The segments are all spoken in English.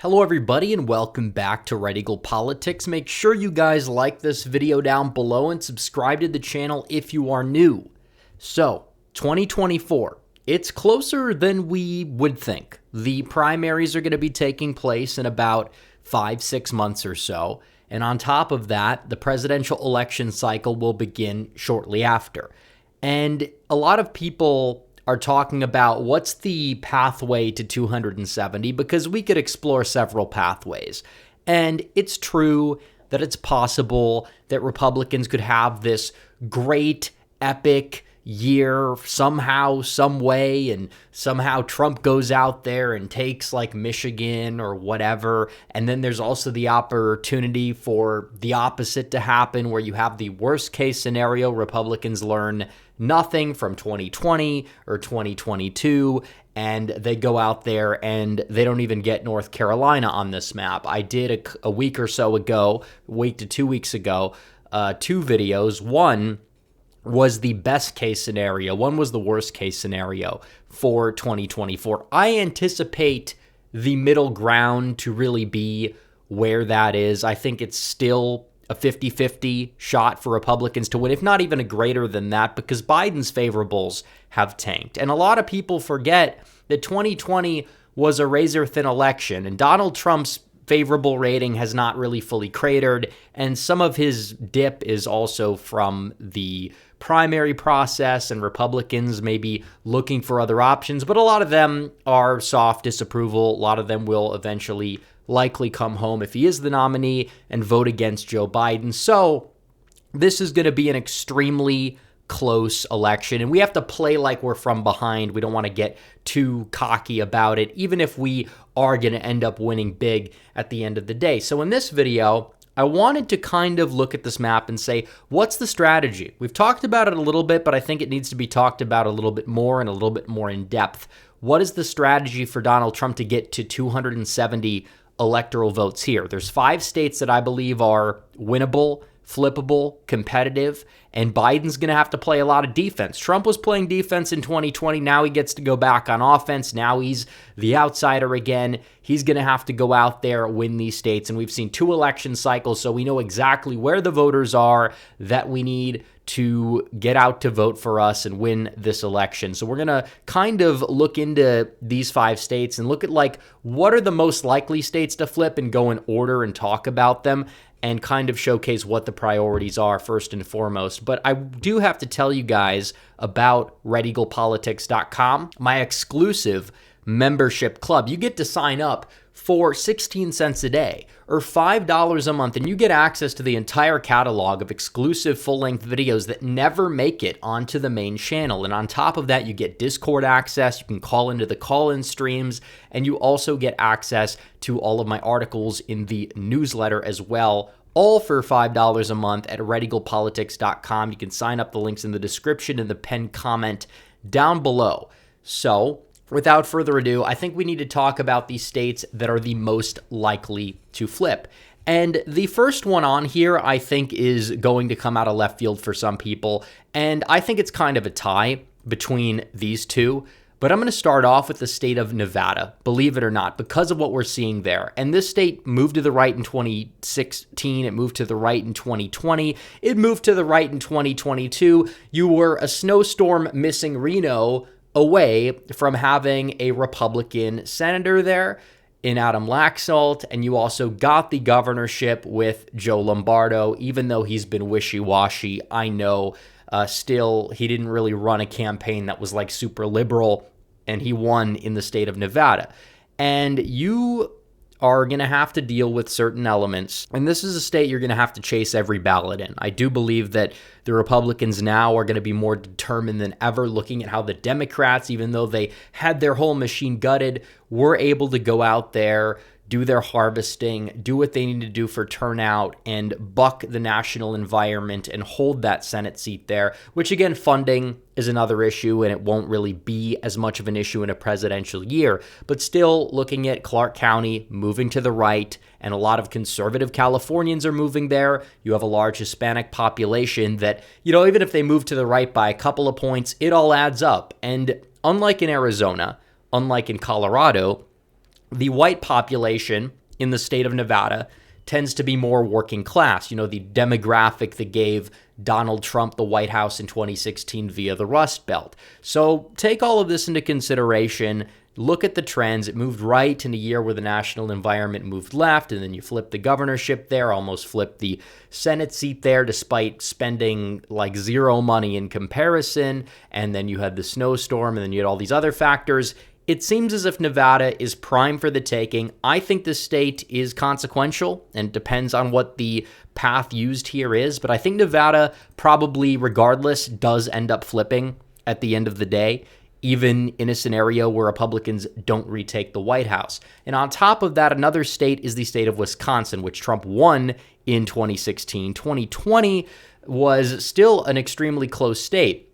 Hello everybody and welcome back to Red Eagle Politics. Make sure you guys like this video down below and subscribe to the channel if you are new. So, 2024, it's closer than we would think. The primaries are going to be taking place in about 5-6 months or so. And on top of that, the presidential election cycle will begin shortly after. And a lot of people are talking about what's the pathway to 270, because we could explore several pathways. And it's true that it's possible that Republicans could have this great, epic year somehow, some way, and somehow Trump goes out there and takes like Michigan or whatever. And then there's also the opportunity for the opposite to happen, where you have the worst case scenario, Republicans learn nothing from 2020 or 2022, and they go out there and they don't even get North Carolina on this map. I did a week or so ago, a week to 2 weeks ago, 2 videos. One was the best case scenario. One was the worst case scenario for 2024. I anticipate the middle ground to really be where that is. I think it's still a 50-50 shot for Republicans to win, if not even a greater than that, because Biden's favorables have tanked. And a lot of people forget that 2020 was a razor-thin election, and Donald Trump's favorable rating has not really fully cratered, and some of his dip is also from the primary process and Republicans maybe looking for other options, but a lot of them are soft disapproval. A lot of them will eventually likely come home if he is the nominee and vote against Joe Biden. So this is going to be an extremely close election, and we have to play like we're from behind. We don't want to get too cocky about it, even if we are going to end up winning big at the end of the day. So in this video, I wanted to kind of look at this map and say, what's the strategy? We've talked about it a little bit, but I think it needs to be talked about a little bit more and a little bit more in depth. What is the strategy for Donald Trump to get to 270 electoral votes here? There's 5 states that I believe are winnable, flippable, competitive, and Biden's going to have to play a lot of defense. Trump was playing defense in 2020. Now he gets to go back on offense. Now he's the outsider again. He's going to have to go out there, win these states. And we've seen 2 election cycles, so we know exactly where the voters are that we need to get out to vote for us and win this election. So we're going to kind of look into these 5 states and look at like what are the most likely states to flip and go in order and talk about them and kind of showcase what the priorities are first and foremost. But I do have to tell you guys about redeaglepolitics.com, my exclusive membership club. You get to sign up for 16 cents a day or $5 a month, and you get access to the entire catalog of exclusive full-length videos that never make it onto the main channel. And on top of that, you get Discord access, you can call into the call-in streams, and you also get access to all of my articles in the newsletter as well, all for $5 a month at redeaglepolitics.com. You can sign up, the links in the description and the pinned comment down below. So, without further ado, I think we need to talk about the states that are the most likely to flip. And the first one on here, I think, is going to come out of left field for some people. And I think it's kind of a tie between these two. But I'm going to start off with the state of Nevada, believe it or not, because of what we're seeing there. And this state moved to the right in 2016. It moved to the right in 2020. It moved to the right in 2022. You were a snowstorm missing Reno away from having a Republican senator there in Adam Laxalt, and you also got the governorship with Joe Lombardo, even though he's been wishy-washy. I know still he didn't really run a campaign that was like super liberal, and he won in the state of Nevada. And you are going to have to deal with certain elements. And this is a state you're going to have to chase every ballot in. I do believe that the Republicans now are going to be more determined than ever, looking at how the Democrats, even though they had their whole machine gutted, were able to go out there, do their harvesting, do what they need to do for turnout, and buck the national environment and hold that Senate seat there, which again, funding is another issue, and it won't really be as much of an issue in a presidential year. But still, looking at Clark County moving to the right, and a lot of conservative Californians are moving there. You have a large Hispanic population that, even if they move to the right by a couple of points, it all adds up. And unlike in Arizona, unlike in Colorado, The white population in the state of Nevada tends to be more working class, the demographic that gave Donald Trump the White House in 2016 via the Rust Belt. So take all of this into consideration. Look at the trends. It moved right in a year where the national environment moved left, and then you flipped the governorship there, almost flipped the Senate seat there despite spending like zero money in comparison, and then you had the snowstorm, and then you had all these other factors. It seems as if Nevada is prime for the taking. I think the state is consequential and depends on what the path used here is, but I think Nevada probably, regardless, does end up flipping at the end of the day, even in a scenario where Republicans don't retake the White House. And on top of that, another state is the state of Wisconsin, which Trump won in 2016. 2020 was still an extremely close state.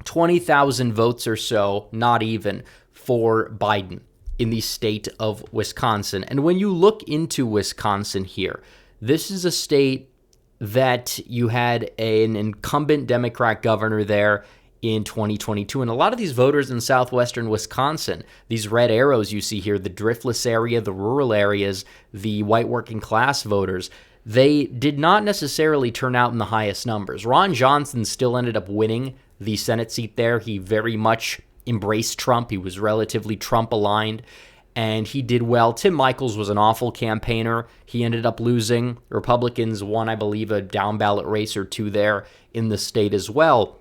20,000 votes or so, not even, for Biden in the state of Wisconsin. And when you look into Wisconsin here, this is a state that you had an incumbent Democrat governor there in 2022. And a lot of these voters in southwestern Wisconsin, these red arrows you see here, the driftless area, the rural areas, the white working class voters, they did not necessarily turn out in the highest numbers. Ron Johnson still ended up winning the Senate seat there. He very much embraced Trump. He was relatively Trump-aligned, and he did well. Tim Michels was an awful campaigner. He ended up losing. Republicans won, I believe, a down-ballot race or two there in the state as well.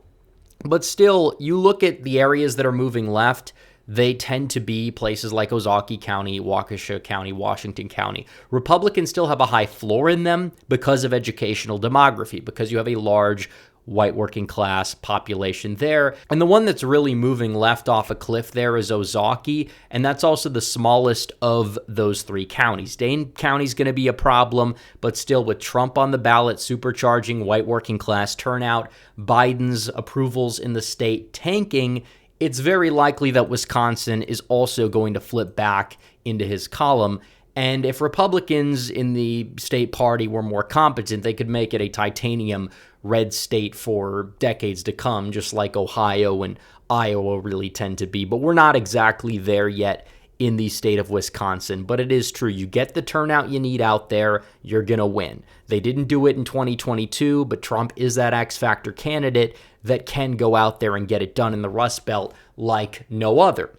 But still, you look at the areas that are moving left, they tend to be places like Ozaukee County, Waukesha County, Washington County. Republicans still have a high floor in them because of educational demography, because you have a large white working class population there. And the one that's really moving left off a cliff there is Ozaukee, and that's also the smallest of those three counties. Dane County's going to be a problem, but still with Trump on the ballot, supercharging white working class turnout, Biden's approvals in the state tanking, it's very likely that Wisconsin is also going to flip back into his column. And if Republicans in the state party were more competent, they could make it a titanium red state for decades to come, just like Ohio and Iowa really tend to be. But we're not exactly there yet in the state of Wisconsin. But it is true. You get the turnout you need out there, you're going to win. They didn't do it in 2022, but Trump is that X Factor candidate that can go out there and get it done in the Rust Belt like no other.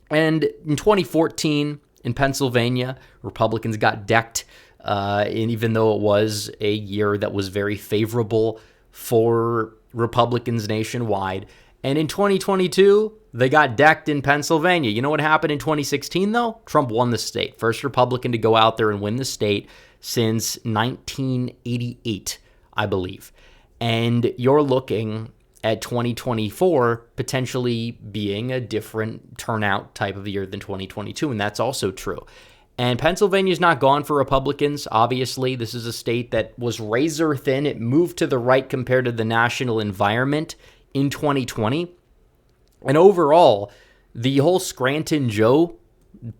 And in 2014, in Pennsylvania, Republicans got decked, and even though it was a year that was very favorable for Republicans nationwide. And in 2022, they got decked in Pennsylvania. You know what happened in 2016, though? Trump won the state. First Republican to go out there and win the state since 1988, I believe. And you're looking at 2024 potentially being a different turnout type of year than 2022, and that's also true. And Pennsylvania's not gone for Republicans, obviously. This is a state that was razor thin. It moved to the right compared to the national environment in 2020. And overall, the whole Scranton Joe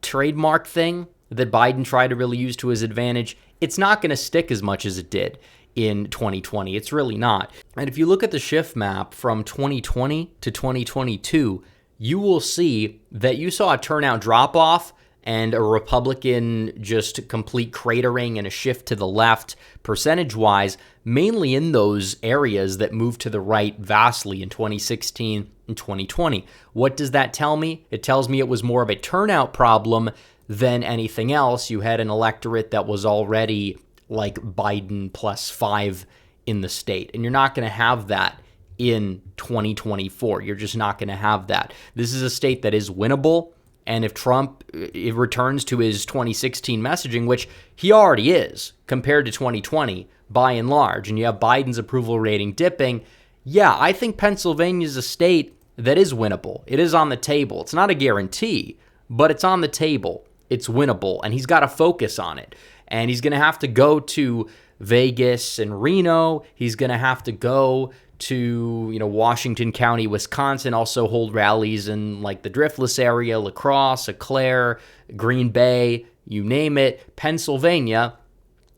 trademark thing that Biden tried to really use to his advantage, it's not going to stick as much as it did in 2020. It's really not. And if you look at the shift map from 2020 to 2022, you will see that you saw a turnout drop-off and a Republican just complete cratering and a shift to the left percentage-wise, mainly in those areas that moved to the right vastly in 2016 and 2020. What does that tell me? It tells me it was more of a turnout problem than anything else. You had an electorate that was already like Biden +5 in the state, and you're not going to have that in 2024. You're just not going to have that. This is a state that is winnable. And if Trump returns to his 2016 messaging, which he already is compared to 2020 by and large, and you have Biden's approval rating dipping, yeah, I think Pennsylvania is a state that is winnable. It is on the table. It's not a guarantee, but it's on the table. It's winnable, and he's got to focus on it. And he's going to have to go to Vegas and Reno. He's going to have to go to, Washington County, Wisconsin, also hold rallies in like the Driftless area, La Crosse, Eau Claire, Green Bay, you name it. Pennsylvania,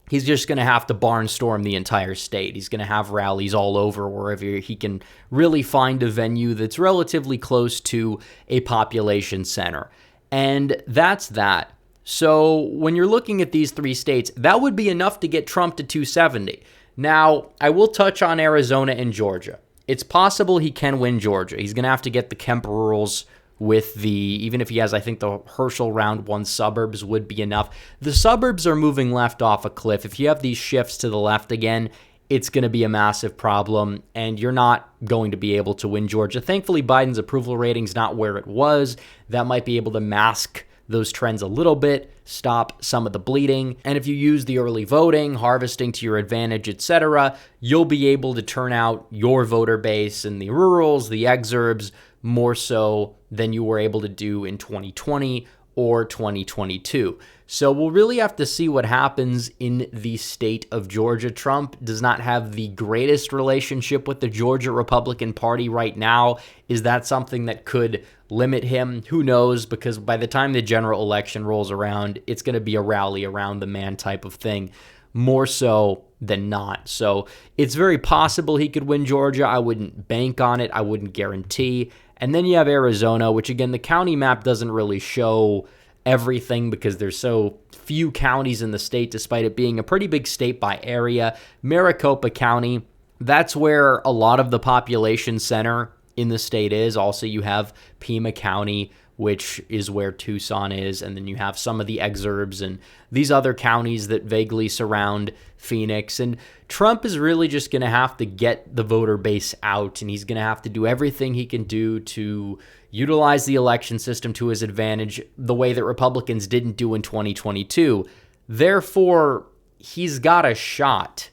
he's just going to have to barnstorm the entire state. He's going to have rallies all over wherever he can really find a venue that's relatively close to a population center. And that's that. So when you're looking at these 3 states, that would be enough to get Trump to 270. Now, I will touch on Arizona and Georgia. It's possible he can win Georgia. He's going to have to get the Kemp rules with even if he has, I think the Herschel round 1 suburbs would be enough. The suburbs are moving left off a cliff. If you have these shifts to the left again, it's going to be a massive problem, and you're not going to be able to win Georgia. Thankfully, Biden's approval rating's not where it was. That might be able to mask those trends a little bit, stop some of the bleeding. And if you use the early voting, harvesting to your advantage, etc., you'll be able to turn out your voter base in the rurals, the exurbs, more so than you were able to do in 2020 or 2022. So we'll really have to see what happens in the state of Georgia. Trump does not have the greatest relationship with the Georgia Republican Party right now. Is that something that could limit him? Who knows? Because by the time the general election rolls around, it's going to be a rally around the man type of thing, more so than not. So it's very possible he could win Georgia. I wouldn't bank on it. I wouldn't guarantee. And then you have Arizona, which again, the county map doesn't really show everything because there's so few counties in the state, despite it being a pretty big state by area. Maricopa County, that's where a lot of the population center in the state is. Also, you have Pima County, which is where Tucson is, and then you have some of the exurbs and these other counties that vaguely surround Phoenix. And Trump is really just going to have to get the voter base out, and he's going to have to do everything he can do to utilize the election system to his advantage the way that Republicans didn't do in 2022. Therefore, he's got a shot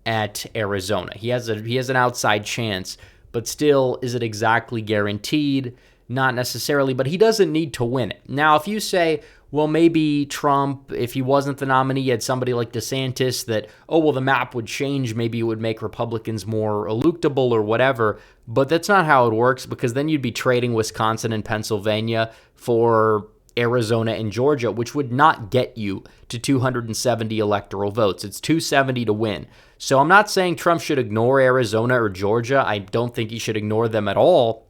at Arizona. He has an outside chance, but still, is it exactly guaranteed? Not necessarily, but he doesn't need to win it. Now, if you say, well, maybe Trump, if he wasn't the nominee, he had somebody like DeSantis that, oh, well, the map would change. Maybe it would make Republicans more eluctable or whatever. But that's not how it works, because then you'd be trading Wisconsin and Pennsylvania for Arizona and Georgia, which would not get you to 270 electoral votes. It's 270 to win. So I'm not saying Trump should ignore Arizona or Georgia. I don't think he should ignore them at all.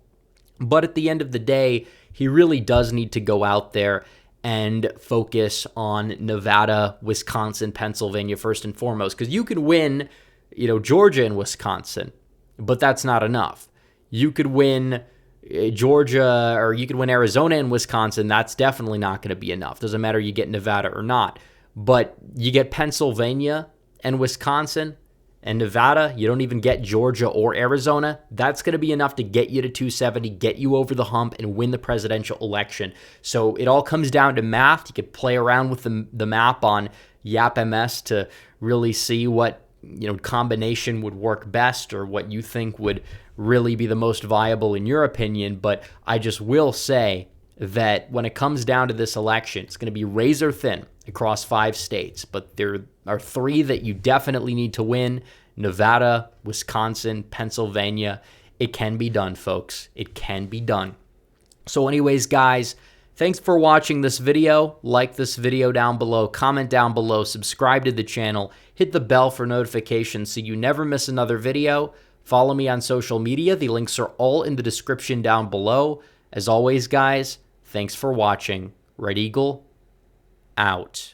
But at the end of the day, he really does need to go out there and focus on Nevada, Wisconsin, Pennsylvania first and foremost. Because you could win, Georgia and Wisconsin, but that's not enough. You could win Georgia, or you could win Arizona and Wisconsin. That's definitely not going to be enough. Doesn't matter you get Nevada or not. But you get Pennsylvania and Wisconsin and Nevada, you don't even get Georgia or Arizona. That's going to be enough to get you to 270, get you over the hump, and win the presidential election. So it all comes down to math. You could play around with the map on YapMS to really see what combination would work best, or what you think would really be the most viable in your opinion. But I just will say that when it comes down to this election, it's going to be razor thin across 5 states, but there are 3 that you definitely need to win: Nevada, Wisconsin, Pennsylvania. It can be done, folks. It can be done. So anyways, guys, thanks for watching this video. Like this video down below, comment down below, subscribe to the channel, hit the bell for notifications so you never miss another video. Follow me on social media. The links are all in the description down below. As always, guys, thanks for watching. Red Eagle, out.